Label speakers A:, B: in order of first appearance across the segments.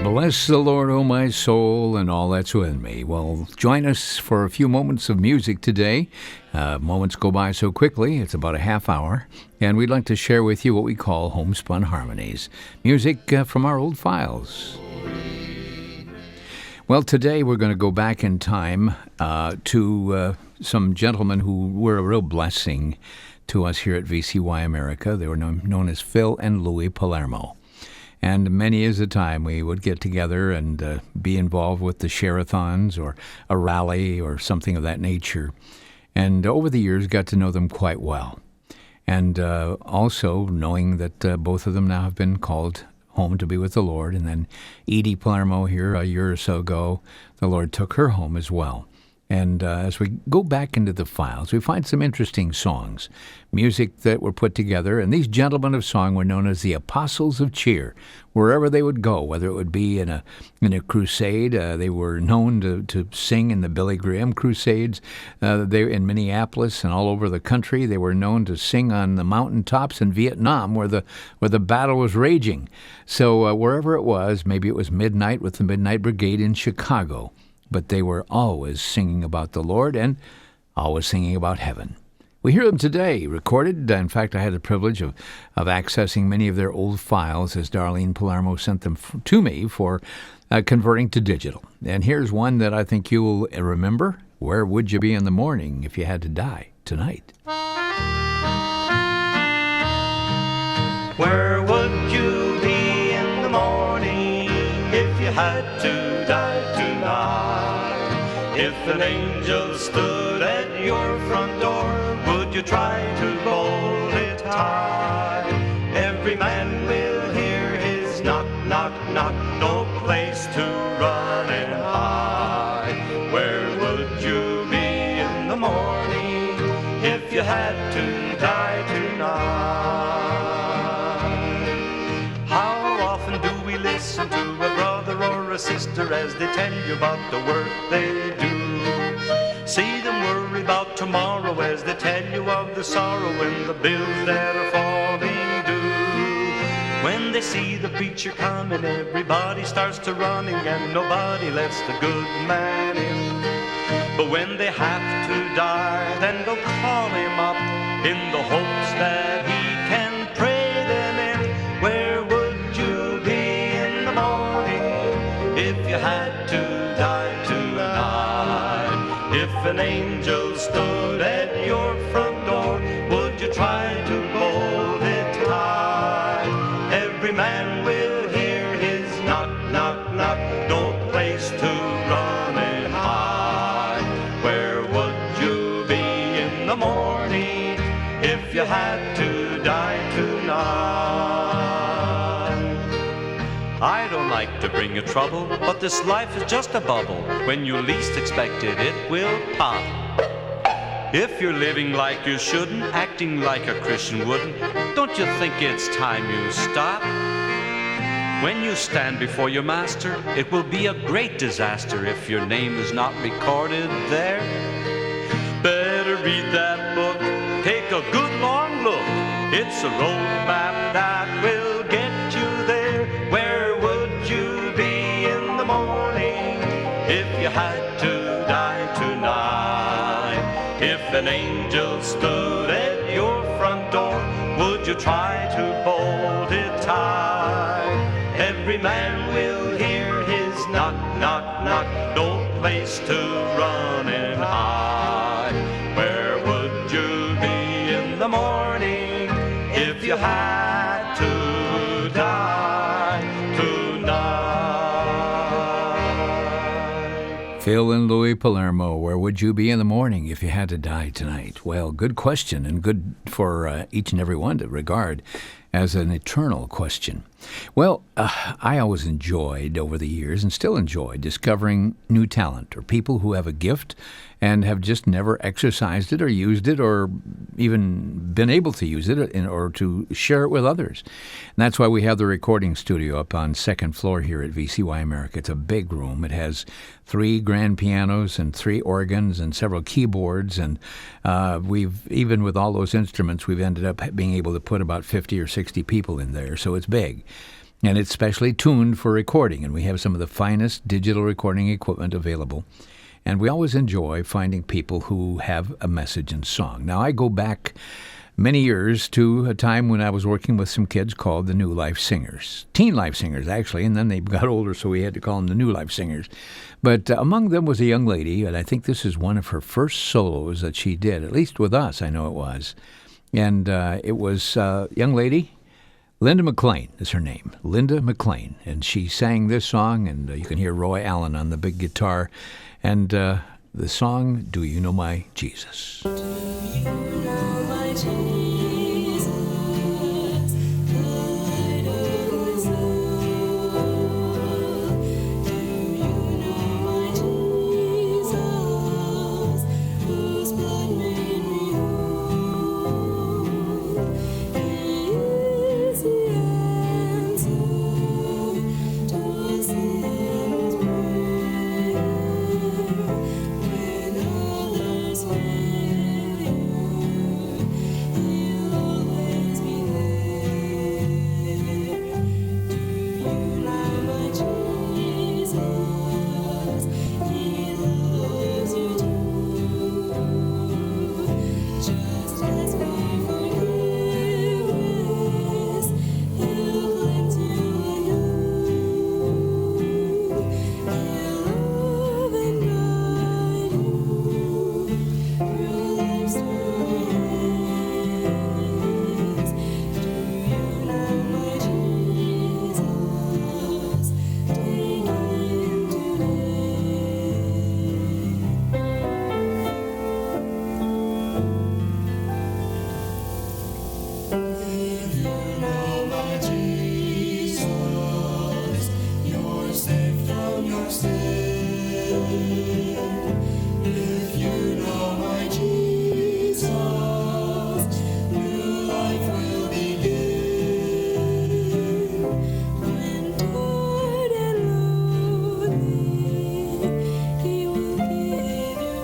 A: Bless the Lord, O my soul, and all that's within me. Well, join us for a few moments of music today. Moments go by so quickly, it's about a half hour, and we'd like to share with you what we call Homespun Harmonies, music from our old files. Well, today we're going to go back in time to some gentlemen who were a real blessing to us here at VCY America. They were known as Phil and Louis Palermo. And many is the time we would get together and be involved with the share-a-thons or a rally or something of that nature. And over the years, got to know them quite well. And also knowing that both of them now have been called home to be with the Lord. And then Edie Palermo here a year or so ago, the Lord took her home as well. And as we go back into the files, we find some interesting songs, music that were put together. And these gentlemen of song were known as the Apostles of Cheer. Wherever they would go, whether it would be in a crusade, they were known to sing in the Billy Graham crusades. They in Minneapolis and all over the country. They were known to sing on the mountaintops in Vietnam, where the battle was raging. So wherever it was, maybe it was midnight with the Midnight Brigade in Chicago. But they were always singing about the Lord and always singing about heaven. We hear them today, recorded. In fact, I had the privilege of accessing many of their old files as Darlene Palermo sent them to me for converting to digital. And here's one that I think you will remember. Where would you be in the morning if you had to die tonight?
B: Where would you be in the morning if you had to die tonight? If an angel stood at your front door, would you try to hold it high? Every man will hear his knock, knock, knock, no place to run and hide. Where would you be in the morning if you had to die tonight? How often do we listen to a brother or a sister as they tell you about the work they do? See them worry about tomorrow as they tell you of the sorrow and the bills that are falling due. When they see the preacher coming, everybody starts to running and nobody lets the good man in. But when they have to die, then they'll call him up in the hopes that he can pray them in. Where would you be in the morning if you had to die tonight? If an angel stood at your front door, would you try to hold it high? Every man will hear his knock, knock, knock, no place to run and hide. Where would you be in the morning if you had to die tonight? I don't like to bring you trouble, but this life is just a bubble. When you least expect it, it will pop. If you're living like you shouldn't, acting like a Christian wouldn't, don't you think it's time you stop? When you stand before your master, it will be a great disaster if your name is not recorded there. Better read that book, take a good long look. It's a road map that will get you there. Where would you be in the morning if you had to die tonight? If an angel stood at your front door, would you try to hold it tight? Every man will hear his knock, knock, knock, no place to run and hide. Where would you be in the morning if you had to die tonight?
A: Phil and Louis Palermo, where would you be in the morning if you had to die tonight? Well, good question, and good for each and every one to regard as an eternal question. Well, I always enjoyed over the years, and still enjoy, discovering new talent or people who have a gift and have just never exercised it or used it or even been able to use it in order to share it with others. And that's why we have the recording studio up on second floor here at VCY America. It's a big room. It has 3 grand pianos and 3 organs and several keyboards. And we've, even with all those instruments, we've ended up being able to put about 50 or 60 people in there. So it's big. And it's specially tuned for recording, and we have some of the finest digital recording equipment available. And we always enjoy finding people who have a message in song. Now, I go back many years to a time when I was working with some kids called the New Life Singers. Teen Life Singers, actually, and then they got older, so we had to call them the New Life Singers. But among them was a young lady, and I think this is one of her first solos that she did, at least with us, I know it was. And it was a young lady. Linda McLean is her name, Linda McLean, and she sang this song, and you can hear Roy Allen on the big guitar, and the song, Do You Know My Jesus?
C: Do you know my Jesus, the light of my soul? Do you know my Jesus, whose blood made me whole? He is the answer to a sinner's prayer. When others fail you, He'll always be there. Do you know my Jesus? He loves you too. Just ask for forgiveness, He'll cleanse you anew. He'll love and guide you through life's journeys. Do you know my Jesus? Take Him If you know my Jesus, you're safe from your sin. If you know my Jesus, new life will begin. When tired and lonely, He will give you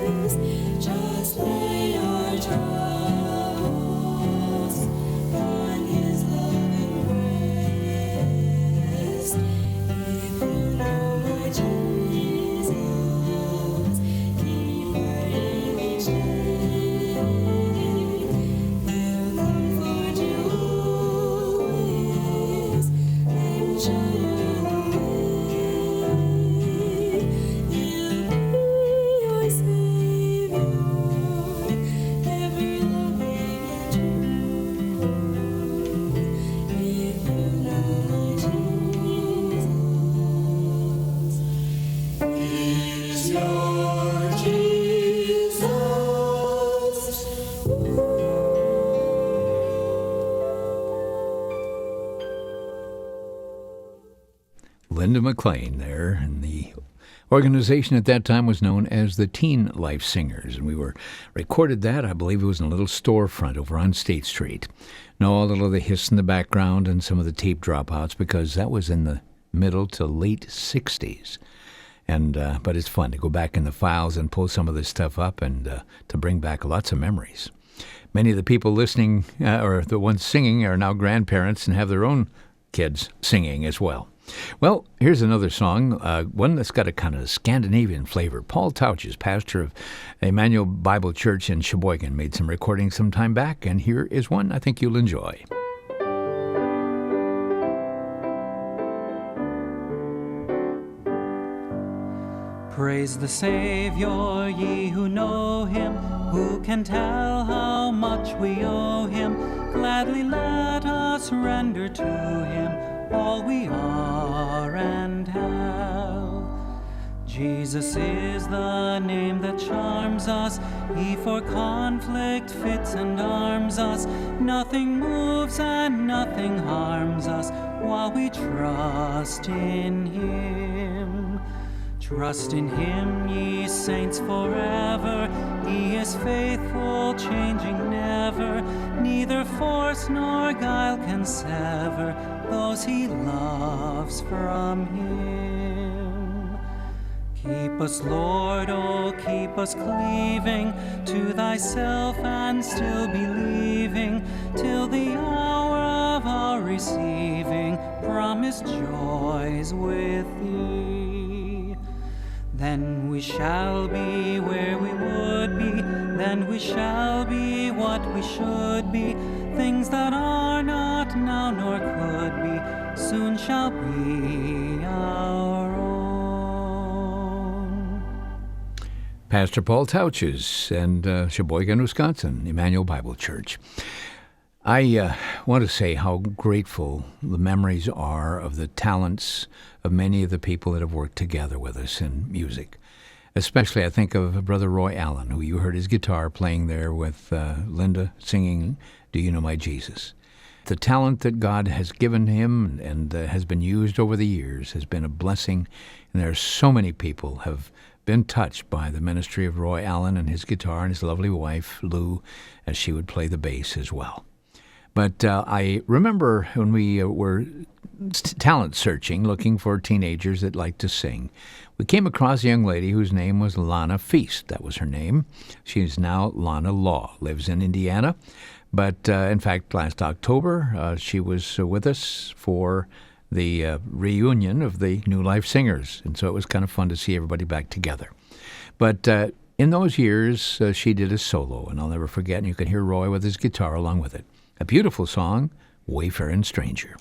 C: rest. Just lay your troubles on His loving breast. If you know my Jesus, keep burning each day. He'll comfort you always and show you the way. He'll be your Savior, ever loving and true. If you know my Jesus, He's your Jesus.
A: Linda McLean there, and the organization at that time was known as the Teen Life Singers, and we recorded that, I believe it was in a little storefront over on State Street. No, a little of the hiss in the background and some of the tape dropouts, because that was in the middle to late 60s. And but it's fun to go back in the files and pull some of this stuff up and to bring back lots of memories. Many of the people listening, or the ones singing, are now grandparents and have their own kids singing as well. Well, here's another song, one that's got a kind of Scandinavian flavor. Paul Tauches, pastor of Emmanuel Bible Church in Sheboygan, made some recordings some time back, and here is one I think you'll enjoy.
D: Praise the Savior, ye who know Him. Who can tell how much we owe Him? Gladly let us render to Him all we are and have. Jesus is the name that charms us. He for conflict fits and arms us. Nothing moves and nothing harms us while we trust in Him. Trust in Him, ye saints, forever. He is faithful, changing never. Neither force nor guile can sever those He loves from Him. Keep us, Lord, oh, keep us cleaving to thyself and still believing till the hour of our receiving promised joys with thee. Then we shall be where we would be, then we shall be what we should be, things that are not now nor could be, soon shall be our own.
A: Pastor Paul Touches and Sheboygan, Wisconsin, Emmanuel Bible Church. I want to say how grateful the memories are of the talents of many of the people that have worked together with us in music. Especially I think of Brother Roy Allen, who you heard his guitar playing there with Linda singing, Do You Know My Jesus? The talent that God has given him and has been used over the years has been a blessing, and there are so many people have been touched by the ministry of Roy Allen and his guitar and his lovely wife, Lou, as she would play the bass as well. But I remember when we were talent searching, looking for teenagers that liked to sing, we came across a young lady whose name was Lana Feast. That was her name. She is now Lana Law, lives in Indiana. But in fact, last October, she was with us for the reunion of the New Life Singers. And so it was kind of fun to see everybody back together. But in those years, she did a solo, and I'll never forget, and you can hear Roy with his guitar along with it. A beautiful song, Wayfaring Stranger.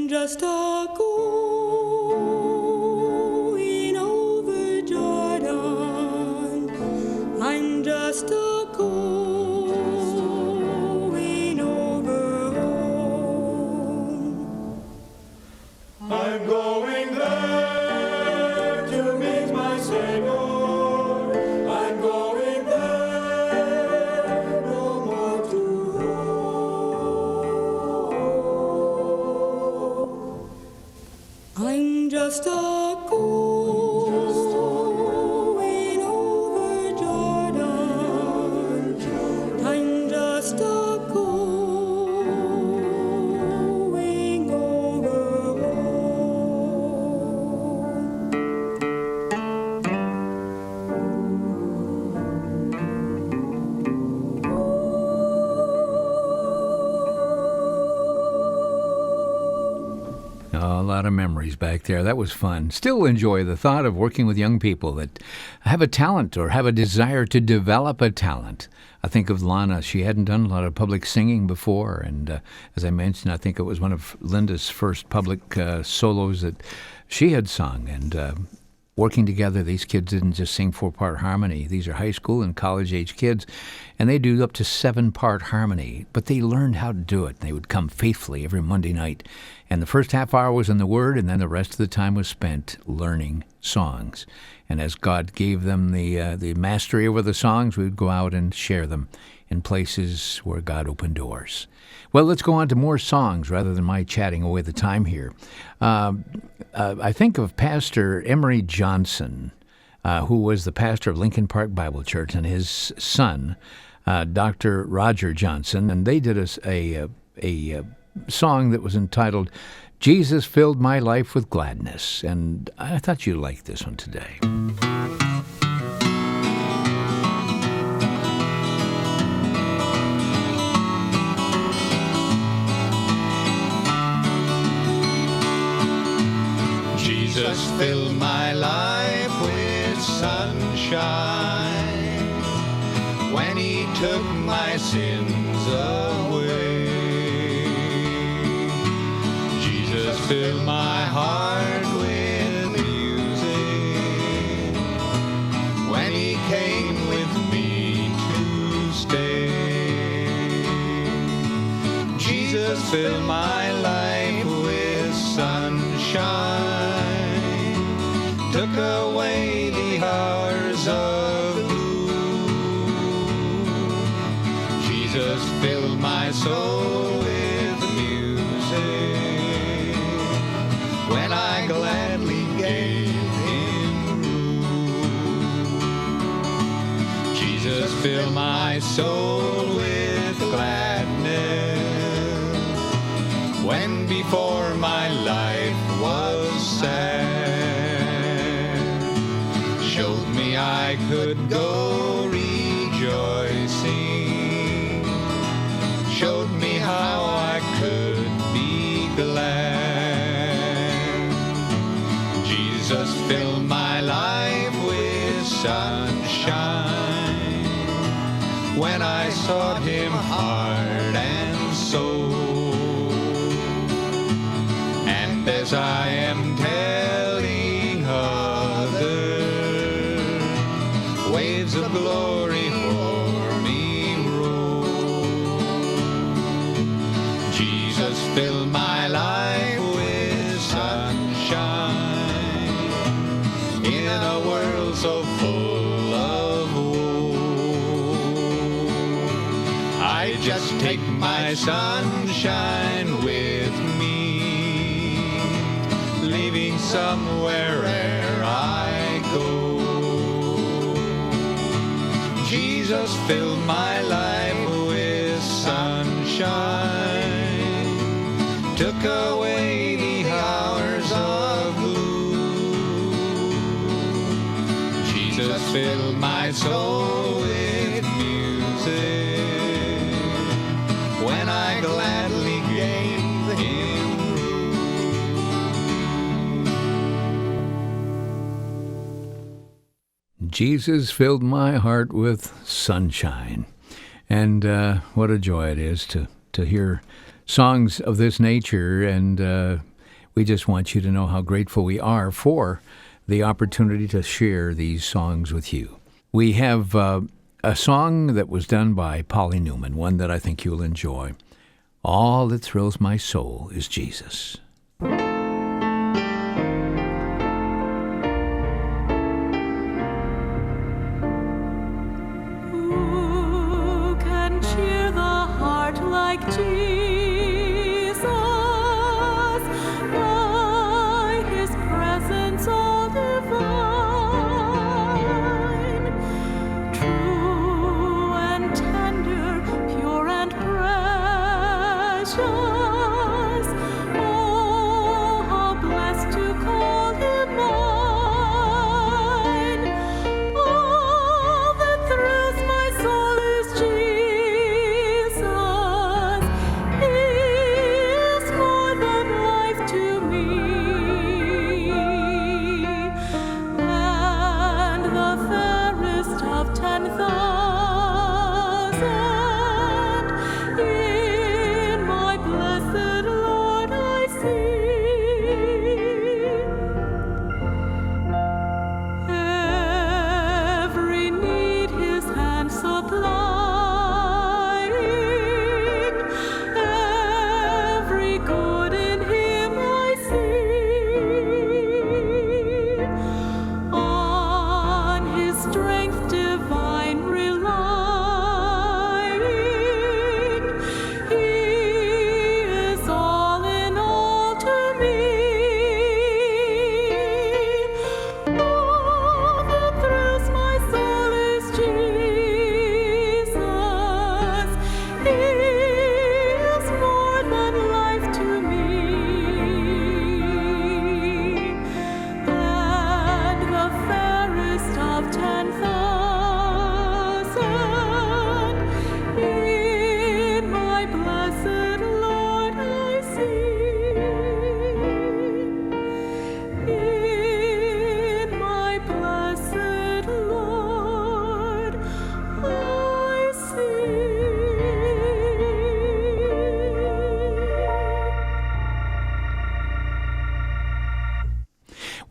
C: Just a going over Jordan. I'm just a going over home. I'm going there to meet my Savior. I'm going there no more to roam. I'm just a going over Jordan. I'm just a going over home.
A: A lot of memories back there. That was fun. Still enjoy the thought of working with young people that have a talent or have a desire to develop a talent. I think of Lana. She hadn't done a lot of public singing before, and as I mentioned, I think it was one of Linda's first public solos that she had sung. And working together, these kids didn't just sing 4-part harmony. These are high school and college-age kids, and they do up to 7-part harmony. But they learned how to do it. They would come faithfully every Monday night. And the first half hour was in the Word, and then the rest of the time was spent learning songs. And as God gave them the mastery over the songs, we would go out and share them in places where God opened doors. Well, let's go on to more songs rather than my chatting away the time here. I think of Pastor Emery Johnson, who was the pastor of Lincoln Park Bible Church, and his son, Dr. Roger Johnson, and they did a song that was entitled Jesus filled my life with gladness, and I thought you'd like this one today.
E: Jesus filled my life with sunshine when he took my sins away. Jesus filled my heart with music when he came with me to stay. Jesus filled my life with sunshine, took away the hours of blue. Jesus filled my soul with music when I gladly gave him room. Jesus filled my soul with gladness when before my life was sad. Showed me I could go rejoicing, showed me how I could be glad. Jesus filled my life with sunshine when I sought him heart and soul. And as I am telling others, waves of glory for me roll. Jesus filled my life with sunshine in a world so full of woe. I just take my sunshine with me, leaving somewhere ere I go. Jesus filled my life with sunshine, took away the hours of blue. Jesus filled my soul with music when I gladly gave him room.
A: Jesus filled my heart with sunshine. And what a joy it is to hear songs of this nature. And we just want you to know how grateful we are for the opportunity to share these songs with you. We have a song that was done by Polly Newman, one that I think you'll enjoy. All that thrills my soul is Jesus.
F: Who can cheer the heart like Jesus? By his presence all divine, true and tender, pure and precious,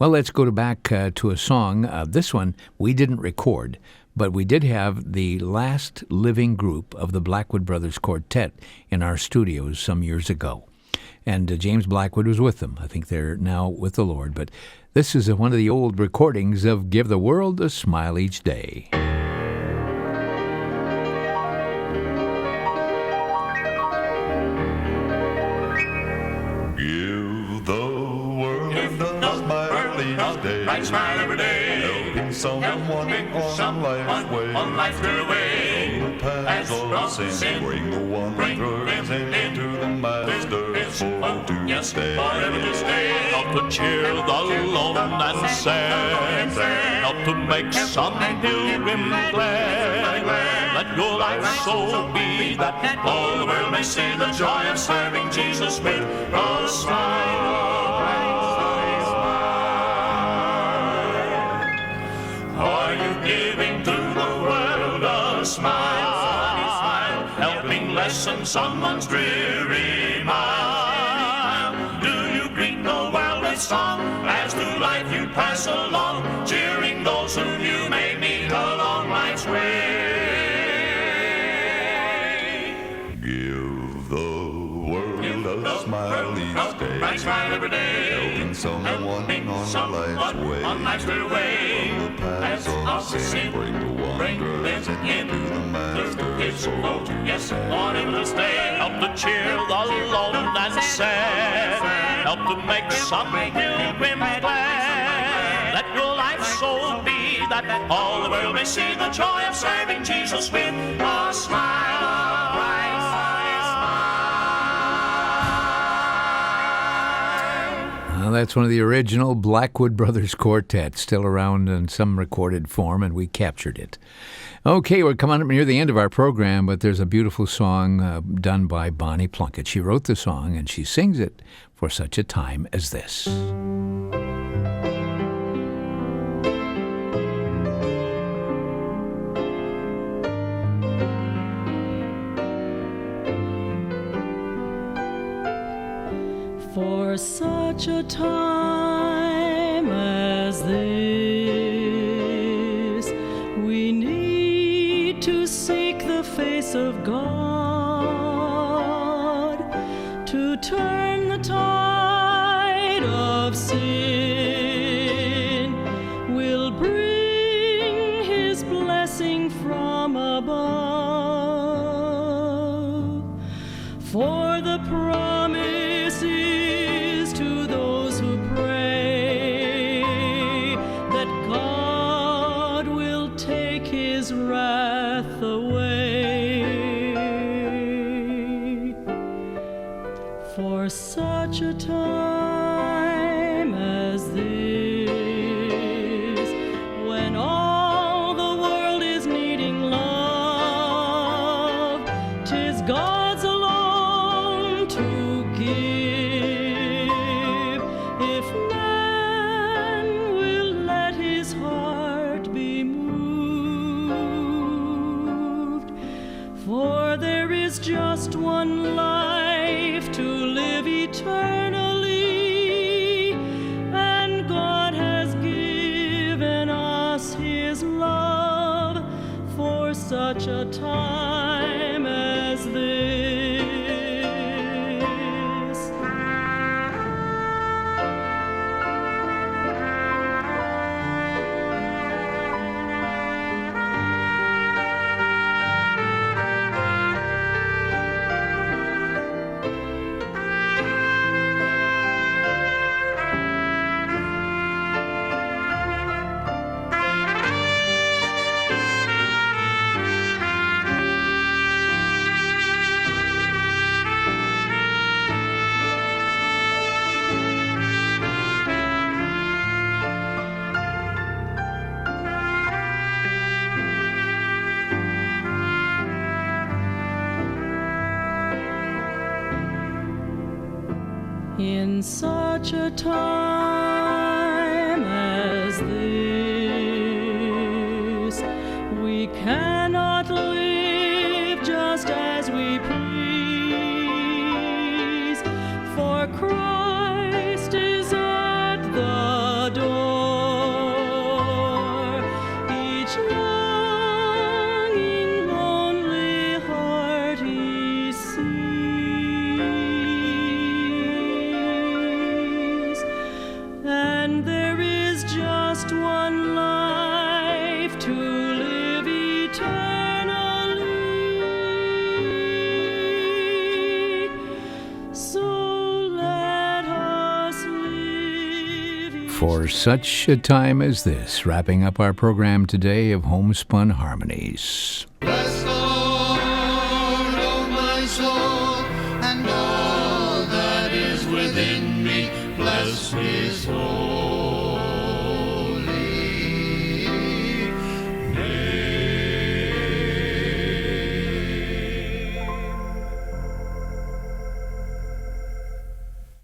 A: Well, let's go back to a song. This one we didn't record, but we did have the last living group of the Blackwood Brothers Quartet in our studios some years ago. And James Blackwood was with them. I think they're now with the Lord. But this is one of the old recordings of Give the World a Smile Each Day.
C: Give the world a smile each day.
G: Bright smile every day.
C: Helping someone on life's way.
G: On life's way.
C: The paths of sin. Bring the wanderers into the Master's fold to stay.
G: Forever to stay. Help to cheer the lone and sad. Help to make some pilgrim glad. Let your life so be that all the world may see the joy of serving Jesus with a smile. Are you giving to the world a smile? Helping lessen someone's dreary mile? Do you greet the world with song as through life you pass along, cheering those whom you may meet along life's way?
C: Give the world a smile each day.
G: Bright smile every day.
C: Helping someone on life's way.
G: From
C: the paths of sin. Bring the wanderers into the Master's fold.
G: Yes, forever to stay. Help to cheer the lone and sad. Help to make some pilgrim glad. Let your life so be that all the world may see the joy of serving Jesus with a smile. Bright smile.
A: Well, that's one of the original Blackwood Brothers Quartet, still around in some recorded form, and we captured it. Okay, we're coming up near the end of our program, but there's a beautiful song done by Bonnie Plunkett. She wrote the song, and she sings it for such a time as this.
F: For such a time as this, we need to seek the face of God, to turn the tide of sin, will bring His blessing from above. For the promise is to those who pray that God will take His wrath away. For such a time as this, when all the world is needing love, 'tis God's alone to give. If man will let his heart be moved, for there is just one life to live eternally, and God has given us His love for such a time as this. In such a time as this, we cannot live just as we please, for Christ is at the door.
A: for such a time as this, wrapping up our program today of Homespun Harmonies.
E: Bless the Lord, O my soul, and all that is within me. Bless his holy